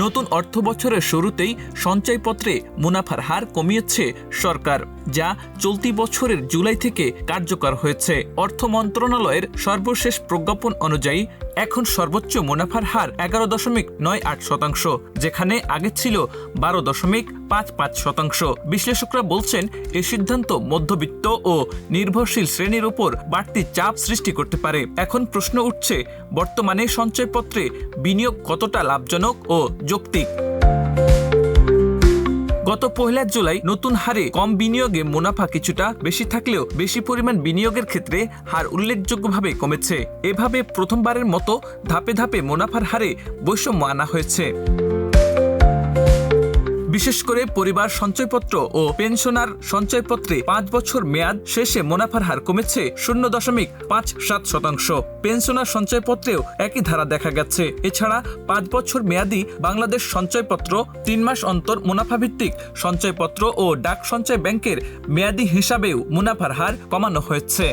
নতুন অর্থবছরের শুরুতেই সঞ্চয়পত্রে মুনাফার হার কমিয়েছে সরকার, যা চলতি বছরের জুলাই থেকে কার্যকর হয়েছে। অর্থ মন্ত্রণালয়ের সর্বশেষ প্রজ্ঞাপন অনুযায়ী এখন সর্বোচ্চ মুনাফার হার 11.98%, যেখানে আগে ছিল 12.55%। বিশ্লেষকরা বলছেন, এই সিদ্ধান্ত মধ্যবিত্ত ও নির্ভরশীল শ্রেণীর উপর বাড়তি চাপ সৃষ্টি করতে পারে। এখন প্রশ্ন উঠছে, বর্তমানে সঞ্চয়পত্রে বিনিয়োগ কতটা লাভজনক ও যৌক্তিক? গত 1 জুলাই নতুন হারে কম বিনিয়োগে মুনাফা কিছুটা বেশি থাকলেও বেশি পরিমাণ বিনিয়োগের ক্ষেত্রে হার উল্লেখযোগ্যভাবে কমেছে। এভাবে প্রথমবারের মতো ধাপে ধাপে মুনাফার হারে বৈষম্য আনা হয়েছে। বিশেষ করে পরিবার সঞ্চয়পত্র ও পেনশনার সঞ্চয়পত্রে 5 বছর মেয়াদ শেষে মুনাফার হার কমেছে 0.57%। পেনশনার সঞ্চয়পত্রেও একই ধারা দেখা গেছে। এছাড়া 5 বছর মেয়াদী বাংলাদেশ সঞ্চয়পত্র, 3 মাস অন্তর মুনাফাভিত্তিক সঞ্চয়পত্র ও ডাক সঞ্চয় ব্যাংকের মেয়াদী হিসাবেও মুনাফার হার কমানো হয়েছে।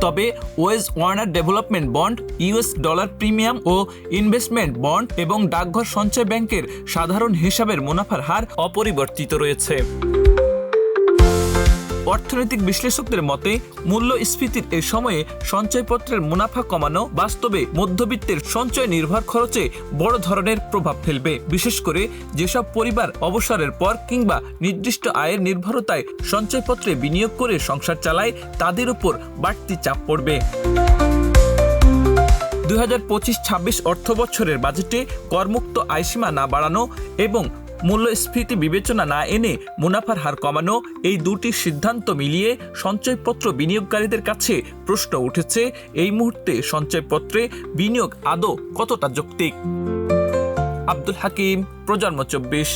তবে wage earner development bond, US dollar premium ও ইনভেস্টমেন্ট বন্ড এবং ডাকঘর সঞ্চয় ব্যাংকের সাধারণ হিসাবের মুনাফার হার অপরিবর্তিত রয়েছে। অর্থনৈতিক বিশ্লেষকদের মতে, মূল্যস্ফীতির এই সময়ে সঞ্চয়পত্রের মুনাফা কমানো বাস্তবে মধ্যবিত্তের সঞ্চয় নির্ভর খরচে বড় ধরনের প্রভাব ফেলবে। বিশেষ করে যেসব পরিবার অবসরের পর কিংবা নির্দিষ্ট আয়ের নির্ভরতায় সঞ্চয়পত্রে বিনিয়োগ করে সংসার চালায়, তাদের উপর বাড়তি চাপ পড়বে। 2025-26 অর্থবছরের বাজেটে করমুক্ত আয়সীমা না বাড়ানো এবং মূল্যস্ফীতি বিবেচনা না এনে মুনাফার হার কমানো, এই দুটি সিদ্ধান্ত মিলিয়ে সঞ্চয়পত্র বিনিয়োগকারীদের কাছে প্রশ্ন উঠেছে, এই মুহূর্তে সঞ্চয়পত্রে বিনিয়োগ আদৌ কতটা যৌক্তিক? আব্দুল হাকিম, প্রজন্ম 24।